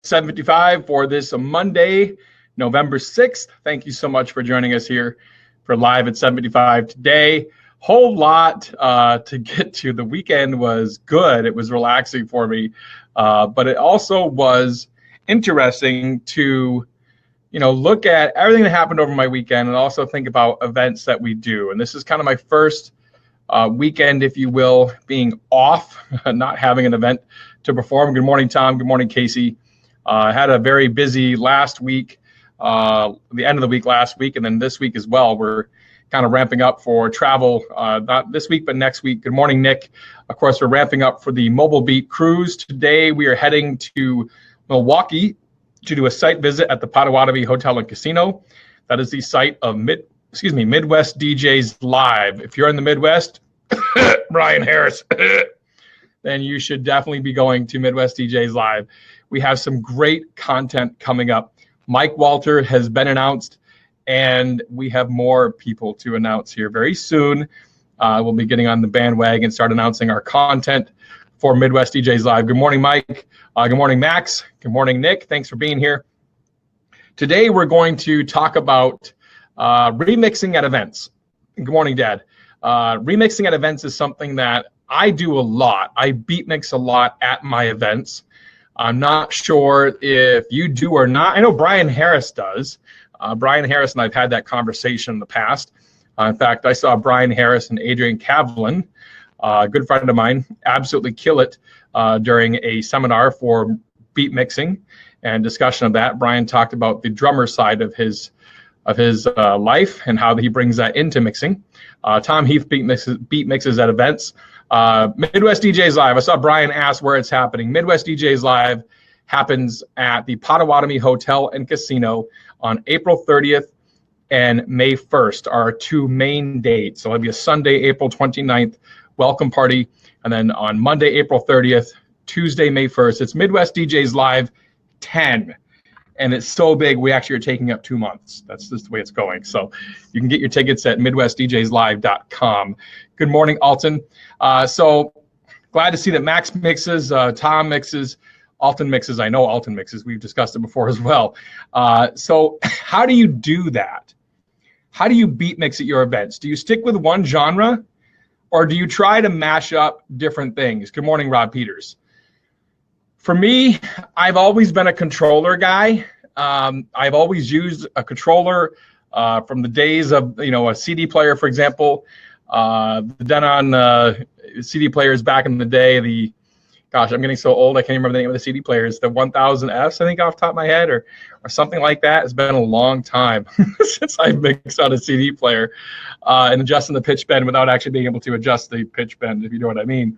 7:55 for this Monday, November 6th. Thank you so much for joining us here for Live at 7:55 today. Whole lot to get to. The weekend was good. It was relaxing for me, but it also was interesting to, look at everything that happened over my weekend and also think about events that we do. And this is kind of my first weekend, if you will, being off, not having an event to perform. Good morning, Tom. Good morning, Casey. I had a very busy last week, the end of the week last week, and then this week as well. We're kind of ramping up for travel, not this week, but next week. Good morning, Nick. Of course, we're ramping up for the Mobile Beat Cruise. Today, we are heading to Milwaukee to do a site visit at the Potawatomi Hotel and Casino. That is the site of Midwest DJs Live. If you're in the Midwest, Brian Harris, then you should definitely be going to Midwest DJs Live. We have some great content coming up. Mike Walter has been announced, and we have more people to announce here very soon. We'll be getting on the bandwagon and start announcing our content for Midwest DJs Live. Good morning, Mike. Good morning, Max. Good morning, Nick. Thanks for being here. Today, we're going to talk about remixing at events. Good morning, Dad. Remixing at events is something that I do a lot. I beat mix a lot at my events. I'm not sure if you do or not. I know Brian Harris does. Brian Harris and I've had that conversation in the past. In fact, I saw Brian Harris and Adrian Kavlin, a good friend of mine, absolutely kill it during a seminar for beat mixing and discussion of that. Brian talked about the drummer side of his life and how he brings that into mixing. Tom Heath beat mixes at events. Midwest DJs Live. I saw Brian ask where it's happening. Midwest DJs Live happens at the Potawatomi Hotel and Casino on April 30th and May 1st, our two main dates. So it'll be a Sunday, April 29th, welcome party. And then on Monday, April 30th, Tuesday, May 1st, it's Midwest DJs Live 10. And it's so big, we actually are taking up 2 months. That's just the way it's going. So you can get your tickets at MidwestDJsLive.com. Good morning, Alton. So glad to see that Max mixes, Tom mixes, Alton mixes. I know Alton mixes. We've discussed it before as well. So how do you do that? How do you beat mix at your events? Do you stick with one genre, or do you try to mash up different things? Good morning, Rob Peters. For me, I've always been a controller guy. I've always used a controller from the days of, a CD player, for example. The Denon CD players back in the day, I'm getting so old, I can't remember the name of the CD players, the 1000Fs, I think, off the top of my head, or something like that. It's been a long time since I mixed on a CD player and adjusting the pitch bend without actually being able to adjust the pitch bend, if you know what I mean.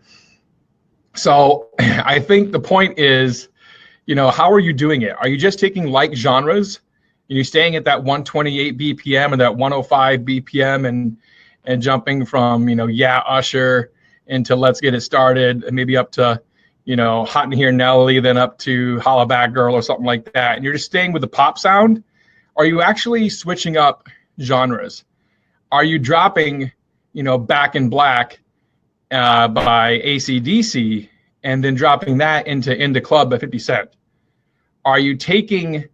So I think the point is, how are you doing it? Are you just taking like genres? Are you staying at that 128 BPM or that 105 BPM and jumping from, Yeah Usher into Let's Get It Started, and maybe up to, Hot in Here Nelly, then up to Holla Back Girl or something like that, and you're just staying with the pop sound? Are you actually switching up genres? Are you dropping, Back in Black by AC/DC and then dropping that into Club by 50 Cent? Are you taking,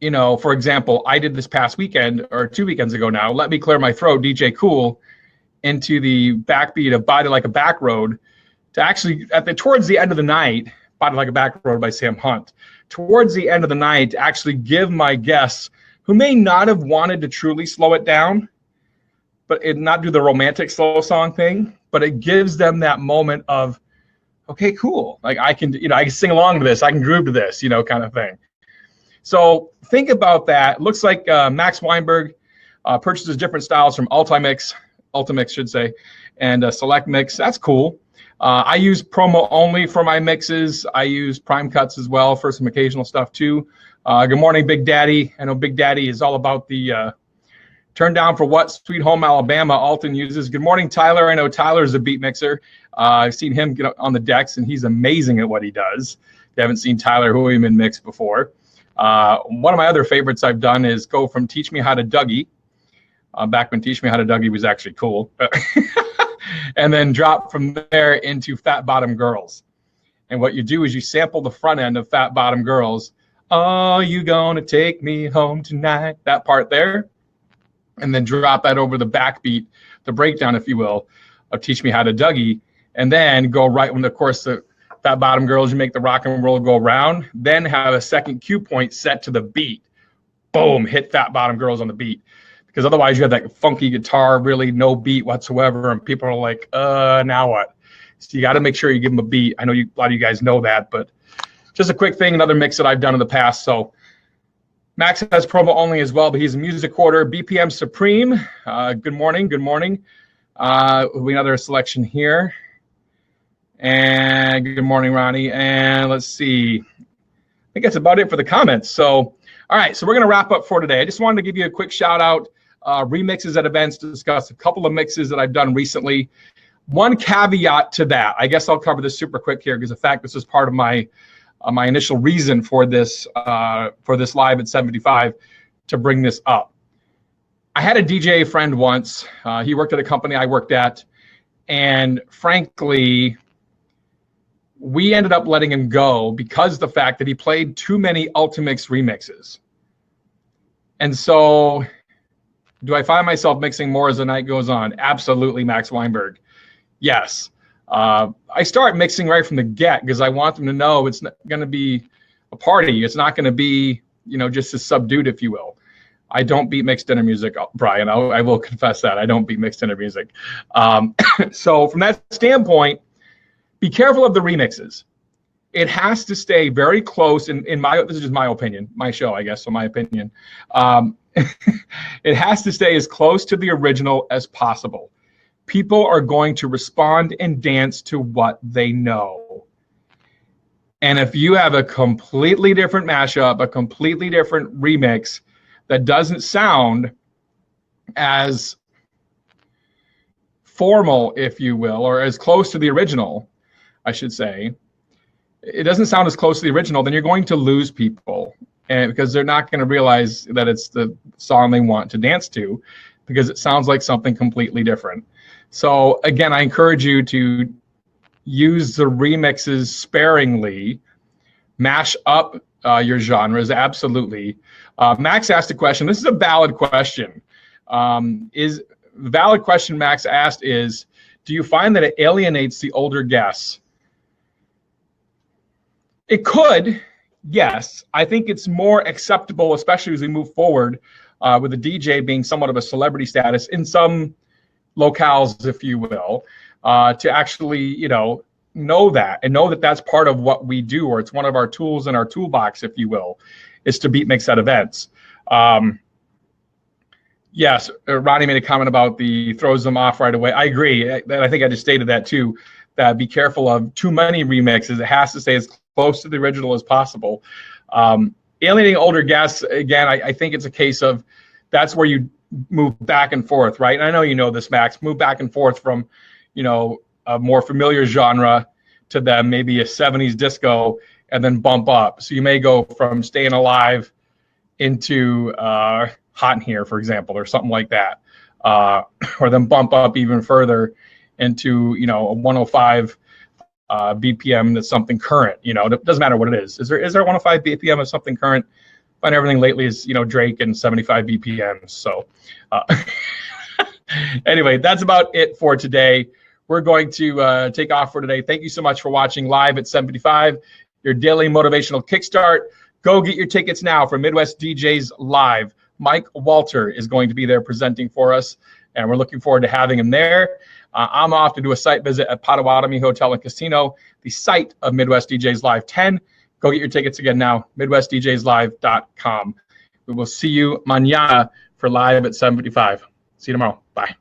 for example, I did this past weekend or 2 weekends ago now, Let Me Clear My Throat, DJ Cool, into the backbeat of Body Like a Back Road to actually, towards the end of the night, Body Like a Back Road by Sam Hunt, towards the end of the night, to actually give my guests who may not have wanted to truly slow it down, but not do the romantic slow song thing, but it gives them that moment of, okay, cool. Like I can sing along to this, I can groove to this, kind of thing. So think about that. It looks like Max Weinberg purchases different styles from Ultimix should say, and Select Mix. That's cool. I use promo only for my mixes. I use prime cuts as well for some occasional stuff too. Good morning, Big Daddy. I know Big Daddy is all about the Turn Down for What, Sweet Home Alabama, Alton uses. Good morning, Tyler. I know Tyler's a beat mixer. I've seen him get on the decks, and he's amazing at what he does. If you haven't seen Tyler Hueyman mix before. One of my other favorites I've done is go from Teach Me How to Dougie, back when Teach Me How to Dougie was actually cool, and then drop from there into Fat Bottom Girls. And what you do is you sample the front end of Fat Bottom Girls. Oh, you gonna take me home tonight? That part there. And then drop that over the backbeat, the breakdown, if you will, of Teach Me How to Dougie. And then go right when, of course, the Fat Bottom Girls, you make the rock and roll go around. Then have a second cue point set to the beat. Boom, hit Fat Bottom Girls on the beat. Because otherwise you have that funky guitar, really no beat whatsoever. And people are like, now what? So you got to make sure you give them a beat. I know a lot of you guys know that, but just a quick thing, another mix that I've done in the past. So Max has promo only as well, but he's a music quarter, BPM Supreme. Good morning, good morning. Another selection here. And good morning, Ronnie. And let's see. I think that's about it for the comments. So, all right, so we're going to wrap up for today. I just wanted to give you a quick shout out, remixes at events, to discuss a couple of mixes that I've done recently. One caveat to that, I guess I'll cover this super quick here because in fact this is part of my my initial reason for this live at 75 to bring this up. I had a DJ friend once. He worked at a company I worked at, and frankly, we ended up letting him go because of the fact that he played too many Ultimix remixes. And so, do I find myself mixing more as the night goes on? Absolutely, Max Weinberg. Yes. I start mixing right from the get because I want them to know it's not going to be a party. It's not going to be, just as subdued, if you will. I don't beat mixed dinner music, Brian. I will confess that. I don't beat mixed dinner music. So from that standpoint, be careful of the remixes. It has to stay very close. This is just my opinion, my show, I guess, so my opinion. It has to stay as close to the original as possible. People are going to respond and dance to what they know. And if you have a completely different mashup, a completely different remix that doesn't sound as formal, if you will, or as close to the original, I should say, it doesn't sound as close to the original, then you're going to lose people, and because they're not going to realize that it's the song they want to dance to, because it sounds like something completely different. So again, I encourage you to use the remixes sparingly, mash up your genres, absolutely. Max asked a question. This is a valid question. The valid question Max asked is, do you find that it alienates the older guests? It could, yes. I think it's more acceptable, especially as we move forward with the DJ being somewhat of a celebrity status in some locales, if you will, to actually, know that and know that that's part of what we do, or it's one of our tools in our toolbox, if you will, is to beat mix at events. Yes, Ronnie made a comment about the throws them off right away. I agree. I think I just stated that too, that be careful of too many remixes. It has to stay as close to the original as possible. Alienating older guests, again, I think it's a case of that's where you move back and forth, right? And I know you know this, Max, move back and forth from, a more familiar genre to them, maybe a 70s disco, and then bump up. So you may go from Staying Alive into Hot in Here, for example, or something like that. Or then bump up even further into, a 105 BPM that's something current. It doesn't matter what it is. Is there 105 BPM of something current? Find everything lately is, Drake and 75 BPM. So anyway, that's about it for today. We're going to take off for today. Thank you so much for watching live at 75, your daily motivational kickstart. Go get your tickets now for Midwest DJs Live. Mike Walter is going to be there presenting for us, and we're looking forward to having him there. I'm off to do a site visit at Potawatomi Hotel and Casino, the site of Midwest DJs Live 10. Go get your tickets again now, MidwestDJsLive.com. We will see you mañana for Live at 75. See you tomorrow. Bye.